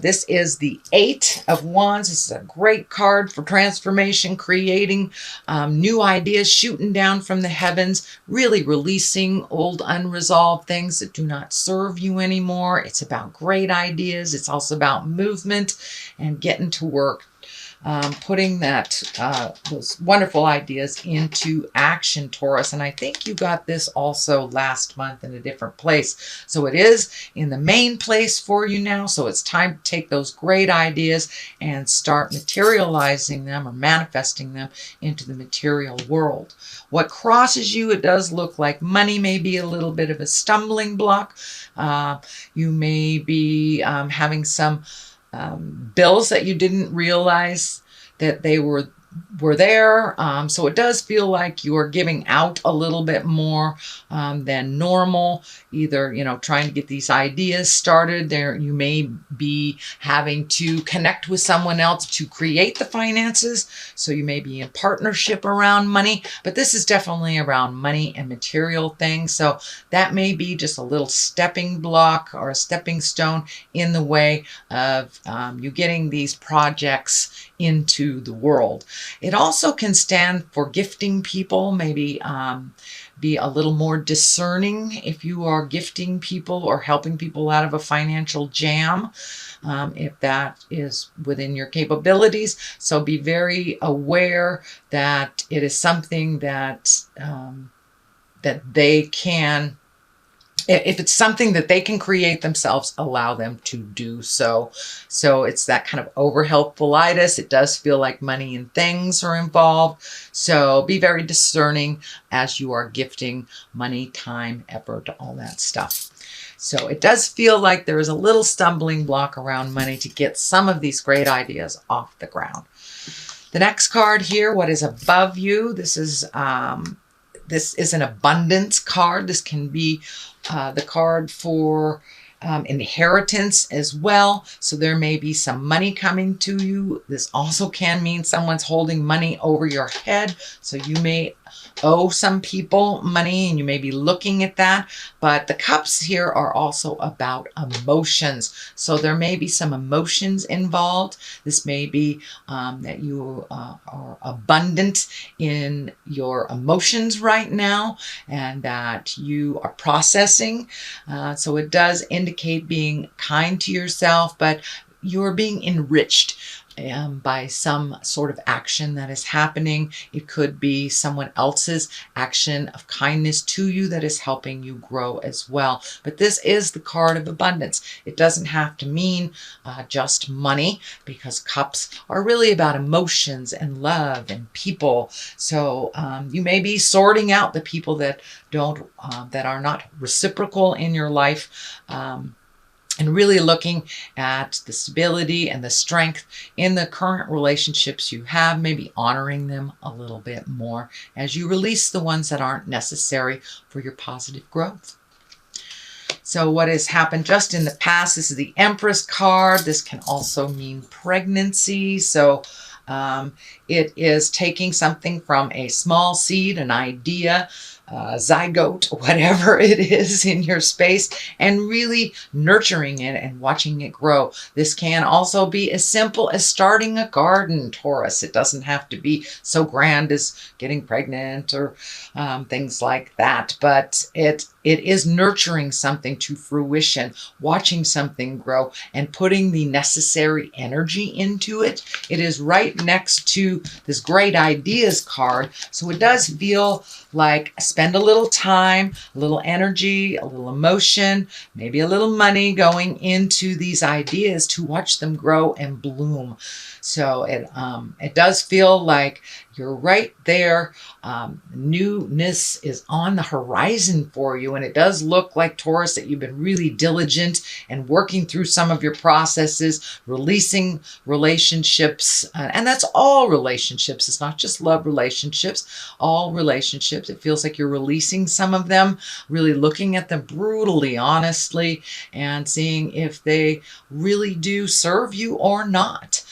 This is the Eight of Wands. This is a great card for transformation, creating new ideas, shooting down from the heavens, really releasing old unresolved things that do not serve you anymore. It's about great ideas. It's also about movement and getting to work. Putting those wonderful ideas into action, Taurus. And I think you got this also last month in a different place. So it is in the main place for you now. So it's time to take those great ideas and start materializing them or manifesting them into the material world. What crosses you, it does look like money may be a little bit of a stumbling block. You may be having some bills that you didn't realize that they were there. So it does feel like you are giving out a little bit more than normal. Either, trying to get these ideas started. There, you may be having to connect with someone else to create the finances. So you may be in partnership around money, but this is definitely around money and material things. So that may be just a little stepping block or a stepping stone in the way of you getting these projects into the world. It also can stand for gifting people, maybe be a little more discerning if you are gifting people or helping people out of a financial jam, if that is within your capabilities. So be very aware that it is something that they can, if it's something that they can create themselves, allow them to do so. So it's that kind of over-helpfulitis. It does feel like money and things are involved. So be very discerning as you are gifting money, time, effort, all that stuff. So it does feel like there is a little stumbling block around money to get some of these great ideas off the ground. The next card here, what is above you? This is an abundance card. This can be the card for inheritance as well. So there may be some money coming to you. This also can mean someone's holding money over your head. So you may owe some people money and you may be looking at that. But the cups here are also about emotions. So there may be some emotions involved. This may be that you are abundant in your emotions right now and that you are processing. So it does indicate being kind to yourself, but you're being enriched by some sort of action that is happening. It could be someone else's action of kindness to you that is helping you grow as well. But this is the card of abundance. It doesn't have to mean just money, because cups are really about emotions and love and people. So you may be sorting out the people that that are not reciprocal in your life. And really looking at the stability and the strength in the current relationships you have, maybe honoring them a little bit more as you release the ones that aren't necessary for your positive growth. So what has happened just in the past, this is the Empress card. This can also mean pregnancy. So it is taking something from a small seed, an idea, zygote, whatever it is in your space, and really nurturing it and watching it grow. This can also be as simple as starting a garden, Taurus. It doesn't have to be so grand as getting pregnant or things like that, but it is nurturing something to fruition, watching something grow and putting the necessary energy into it. It is right next to this great ideas card. So it does feel like spend a little time, a little energy, a little emotion, maybe a little money going into these ideas to watch them grow and bloom. So it does feel like you're right there. Newness is on the horizon for you. And it does look like, Taurus, that you've been really diligent and working through some of your processes, releasing relationships. And that's all relationships. It's not just love relationships, all relationships. It feels like you're releasing some of them, really looking at them brutally, honestly, and seeing if they really do serve you or not.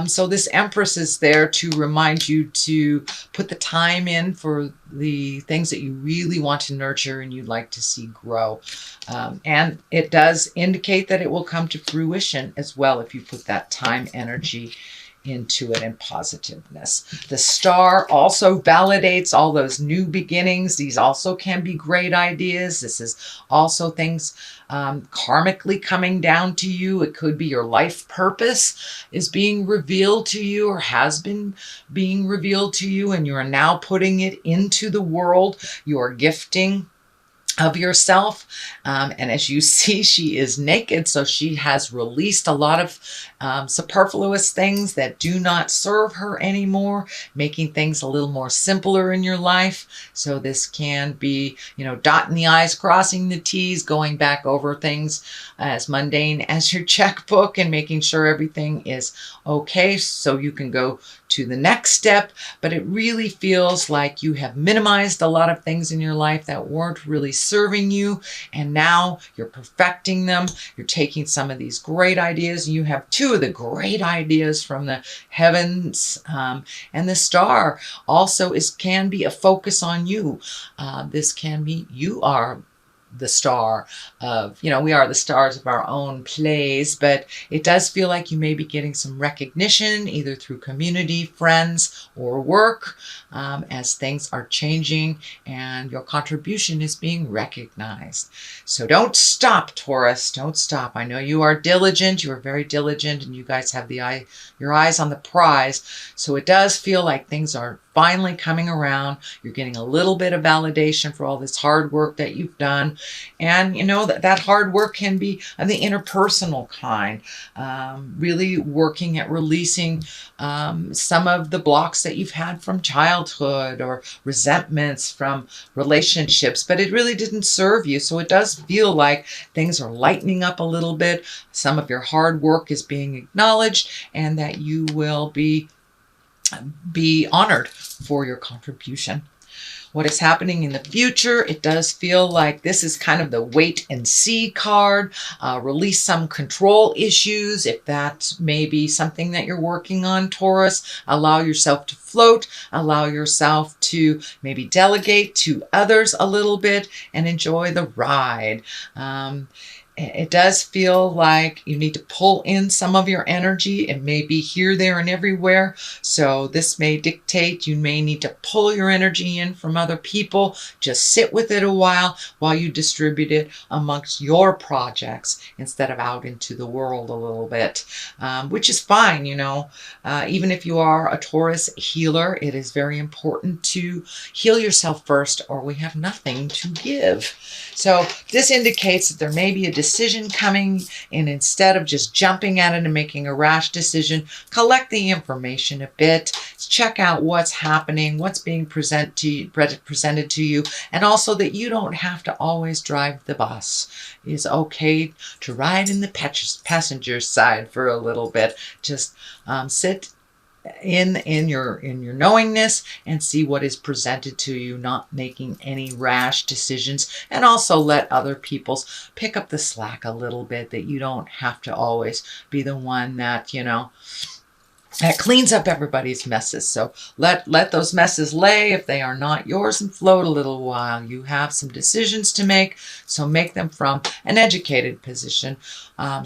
So this Empress is there to remind you to put the time in for the things that you really want to nurture and you'd like to see grow. And it does indicate that it will come to fruition as well if you put that time, energy into it, and positiveness. The Star also validates all those new beginnings. These also can be great ideas. This is also things karmically coming down to you. It could be your life purpose is being revealed to you or has been being revealed to you, and you are now putting it into the world. You are gifting of yourself. And as you see, she is naked. So she has released a lot of superfluous things that do not serve her anymore, making things a little more simpler in your life. So this can be, you know, dotting the I's, crossing the T's, going back over things as mundane as your checkbook and making sure everything is okay so you can go to the next step. But it really feels like you have minimized a lot of things in your life that weren't really serving you, and now you're perfecting them. You're taking some of these great ideas, and you have two of the great ideas from the heavens, and the Star also can be a focus on you. This can be, you are the star of, you know, we are the stars of our own plays, but it does feel like you may be getting some recognition either through community, friends, or work as things are changing and your contribution is being recognized. So don't stop, Taurus. Don't stop. I know you are diligent. You are very diligent, and you guys have your eyes on the prize. So it does feel like things are finally coming around. You're getting a little bit of validation for all this hard work that you've done. And you know that hard work can be of the interpersonal kind, really working at releasing some of the blocks that you've had from childhood or resentments from relationships, but it really didn't serve you. So it does feel like things are lightening up a little bit. Some of your hard work is being acknowledged, and that you will be honored for your contribution. What is happening in the future? It does feel like this is kind of the wait and see card. Release some control issues. If that may be something that you're working on, Taurus, allow yourself to float. Allow yourself to maybe delegate to others a little bit and enjoy the ride. It does feel like you need to pull in some of your energy. It may be here, there, and everywhere. So this may dictate you may need to pull your energy in from other people. Just sit with it a while you distribute it amongst your projects instead of out into the world a little bit, which is fine, you know. Even if you are a Taurus healer, it is very important to heal yourself first, or we have nothing to give. So this indicates that there may be a decision coming, and instead of just jumping at it and making a rash decision, collect the information a bit, check out what's happening, what's being presented to you, and also that you don't have to always drive the bus. It's okay to ride in the passenger side for a little bit. Just sit in your knowingness and see what is presented to you, not making any rash decisions, and also let other people's pick up the slack a little bit, that you don't have to always be the one that, you know, that cleans up everybody's messes. So let those messes lay if they are not yours and float a little while. You have some decisions to make, so make them from an educated position.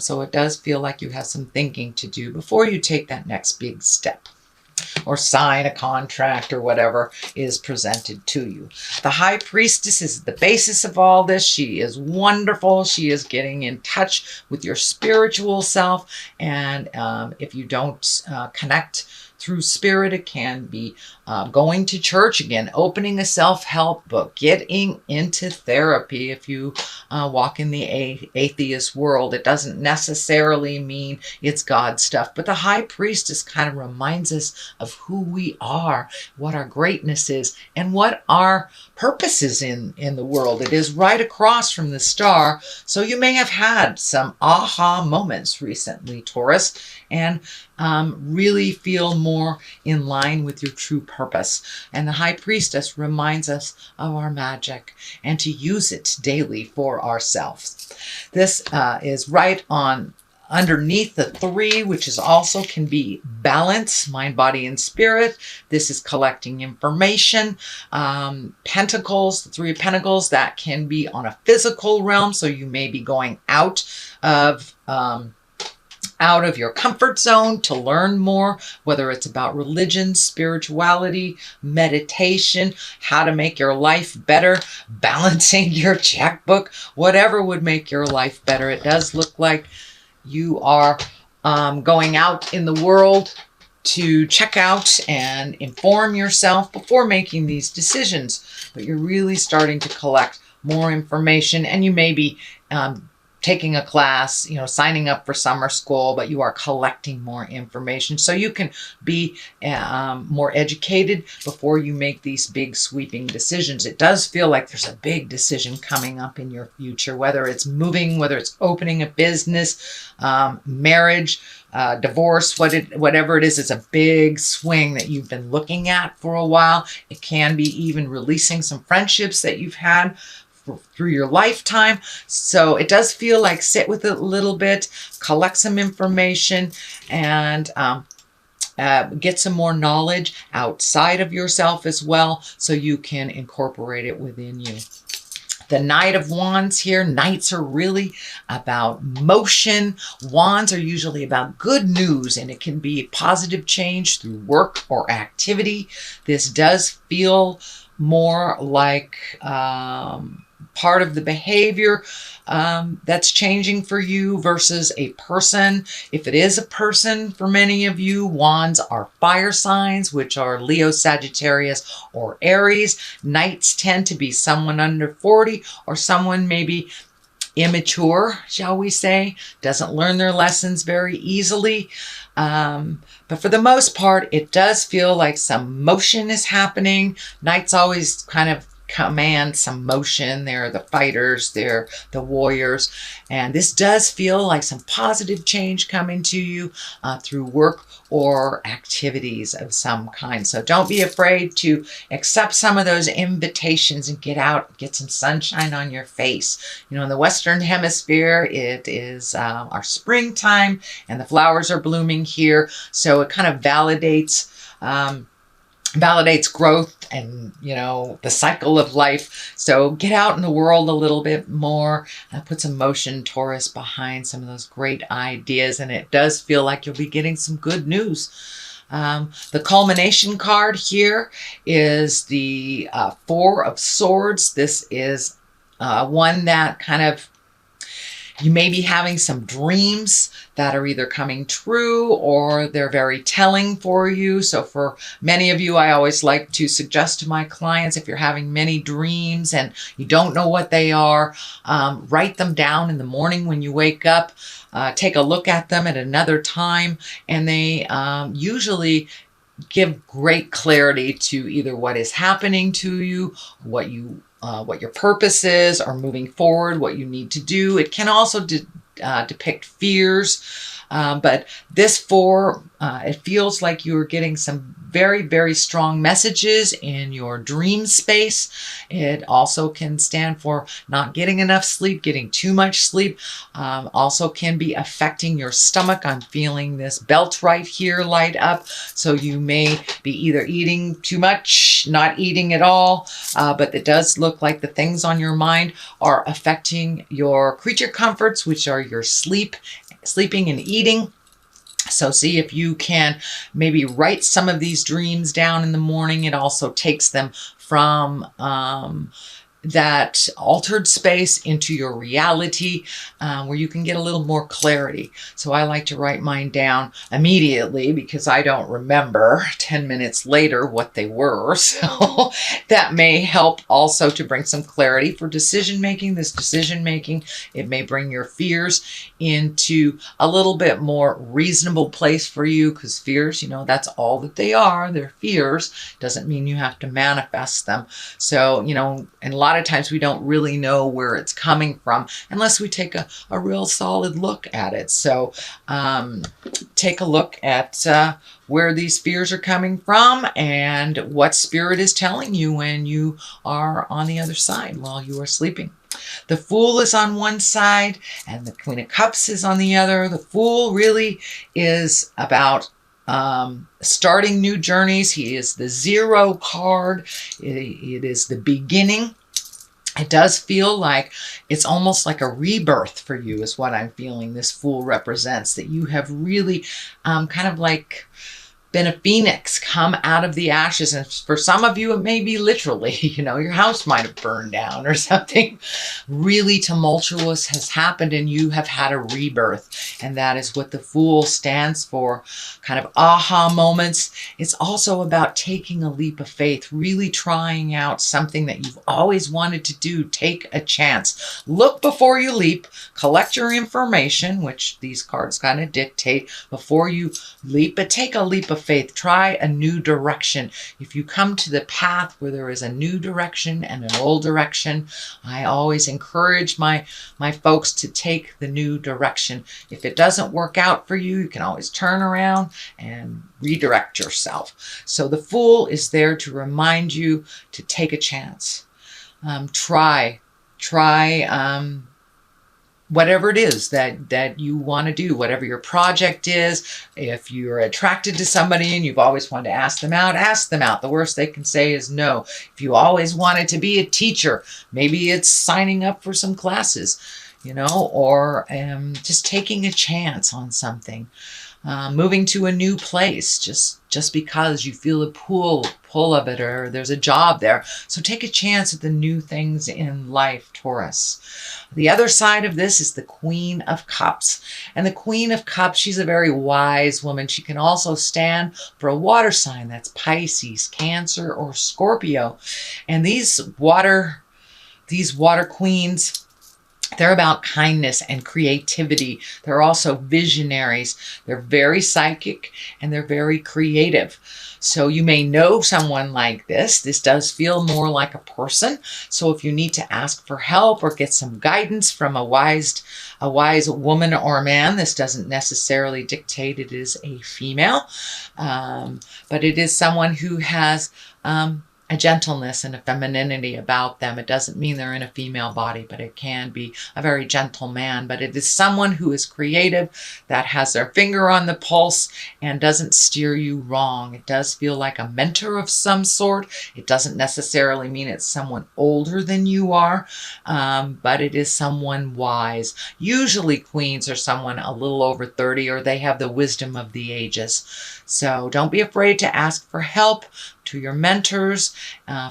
So it does feel like you have some thinking to do before you take that next big step or sign a contract or whatever is presented to you. The High Priestess is the basis of all this. She is wonderful. She is getting in touch with your spiritual self. And if you don't connect through spirit, it can be going to church again, opening a self-help book, getting into therapy. If you walk in the atheist world, it doesn't necessarily mean it's God stuff, but the High Priestess kind of reminds us of who we are, what our greatness is, and what our purpose is in the world. It is right across from the Star. So you may have had some aha moments recently, Taurus, and really feel more in line with your true purpose. And the High Priestess reminds us of our magic and to use it daily for ourselves. This is right on underneath the 3, which is also can be balance, mind, body, and spirit. This is collecting information. Pentacles, the 3 of Pentacles, that can be on a physical realm. So you may be going out of your comfort zone to learn more, whether it's about religion, spirituality, meditation, how to make your life better, balancing your checkbook, whatever would make your life better. It does look like you are going out in the world to check out and inform yourself before making these decisions, but you're really starting to collect more information, and you may be taking a class, signing up for summer school, but you are collecting more information so you can be more educated before you make these big sweeping decisions. It does feel like there's a big decision coming up in your future, whether it's moving, whether it's opening a business, marriage, divorce, whatever it is. It's a big swing that you've been looking at for a while. It can be even releasing some friendships that you've had through your lifetime. So it does feel like sit with it a little bit, collect some information, and get some more knowledge outside of yourself as well, so you can incorporate it within you. The Knight of Wands here. Knights are really about motion. Wands are usually about good news, and it can be positive change through work or activity. This does feel more like part of the behavior that's changing for you versus a person. If it is a person, for many of you, Wands are fire signs, which are Leo, Sagittarius, or Aries. Knights tend to be someone under 40 or someone maybe immature, shall we say, doesn't learn their lessons very easily. But for the most part, it does feel like some motion is happening. Knights always kind of command some motion. They're the fighters, they're the warriors, and this does feel like some positive change coming to you through work or activities of some kind. So don't be afraid to accept some of those invitations and get out, get some sunshine on your face. In the Western Hemisphere, it is our springtime and the flowers are blooming here, so it kind of validates growth and, the cycle of life. So get out in the world a little bit more and put some motion, Taurus, behind some of those great ideas. And it does feel like you'll be getting some good news. The culmination card here is the 4 of Swords. This is one that kind of, you may be having some dreams that are either coming true or they're very telling for you. So for many of you, I always like to suggest to my clients, if you're having many dreams and you don't know what they are, write them down in the morning when you wake up. Take a look at them at another time, and they usually give great clarity to either what is happening to you, what your purpose is, or moving forward, what you need to do. It can also depict fears, but this 4, it feels like you're getting some very, very strong messages in your dream space. It also can stand for not getting enough sleep, getting too much sleep. Also can be affecting your stomach. I'm feeling this belt right here light up. So you may be either eating too much, not eating at all, but it does look like the things on your mind are affecting your creature comforts, which are your sleeping and eating. So see if you can maybe write some of these dreams down in the morning. It also takes them from that altered space into your reality, where you can get a little more clarity. So I like to write mine down immediately because I don't remember 10 minutes later what they were. So that may help also to bring some clarity for decision making. This decision making, it may bring your fears into a little bit more reasonable place for you, because fears, that's all that they are. They're fears. Doesn't mean you have to manifest them. So, and a lot of times we don't really know where it's coming from unless we take a real solid look at it. So take a look at where these fears are coming from and what spirit is telling you when you are on the other side while you are sleeping. The Fool is on one side and the Queen of Cups is on the other. The Fool really is about starting new journeys. He is the 0 card. It is the beginning. It does feel like it's almost like a rebirth for you is what I'm feeling this Fool represents. That you have really kind of like been a phoenix, come out of the ashes. And for some of you, it may be literally, you know, your house might have burned down or something really tumultuous has happened and you have had a rebirth. And that is what the Fool stands for, kind of aha moments. It's also about taking a leap of faith, really trying out something that you've always wanted to do. Take a chance. Look before you leap, collect your information, which these cards kind of dictate before you leap, but take a leap of faith. Try a new direction. If you come to the path where there is a new direction and an old direction, I always encourage my folks to take the new direction. If it doesn't work out for you, you can always turn around and redirect yourself. So the Fool is there to remind you to take a chance. Try whatever it is that you want to do, whatever your project is. If you're attracted to somebody and you've always wanted to ask them out, ask them out. The worst they can say is no. If you always wanted to be a teacher, maybe it's signing up for some classes, you know, or just taking a chance on something. Moving to a new place just because you feel the pull of it, or there's a job there. So take a chance at the new things in life, Taurus. The other side of this is the Queen of Cups. And the Queen of Cups, she's a very wise woman. She can also stand for a water sign. That's Pisces, Cancer, or Scorpio. And these water queens, they're about kindness and creativity. They're also visionaries. They're very psychic and they're very creative. So you may know someone like this. This does feel more like a person. So if you need to ask for help or get some guidance from a wise woman or man, this doesn't necessarily dictate it is a female, but it is someone who has a gentleness and a femininity about them. It doesn't mean they're in a female body, but it can be a very gentle man. But it is someone who is creative, that has their finger on the pulse and doesn't steer you wrong. It does feel like a mentor of some sort. It doesn't necessarily mean it's someone older than you are, but it is someone wise. Usually queens are someone a little over 30, or they have the wisdom of the ages. So don't be afraid to ask for help to your mentors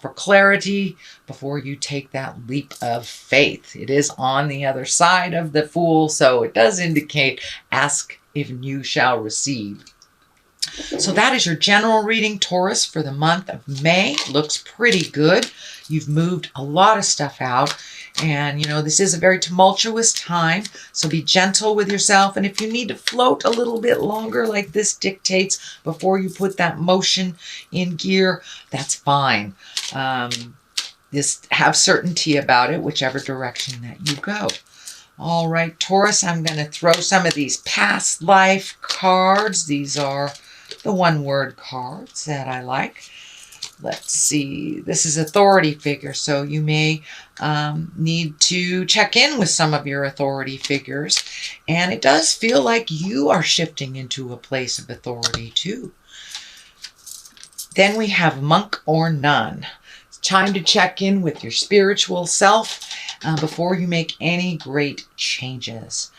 for clarity before you take that leap of faith. It is on the other side of the Fool, so it does indicate ask if you shall receive. So that is your general reading, Taurus, for the month of May. Looks pretty good. You've moved a lot of stuff out. And, you know, this is a very tumultuous time, so be gentle with yourself. And if you need to float a little bit longer, like this dictates, before you put that motion in gear, that's fine. Just have certainty about it, whichever direction that you go. All right, Taurus, I'm going to throw some of these past life cards. These are the one-word cards that I like. Let's see. This is authority figure, so you may need to check in with some of your authority figures. And it does feel like you are shifting into a place of authority too. Then we have Monk or Nun. It's time to check in with your spiritual self before you make any great changes.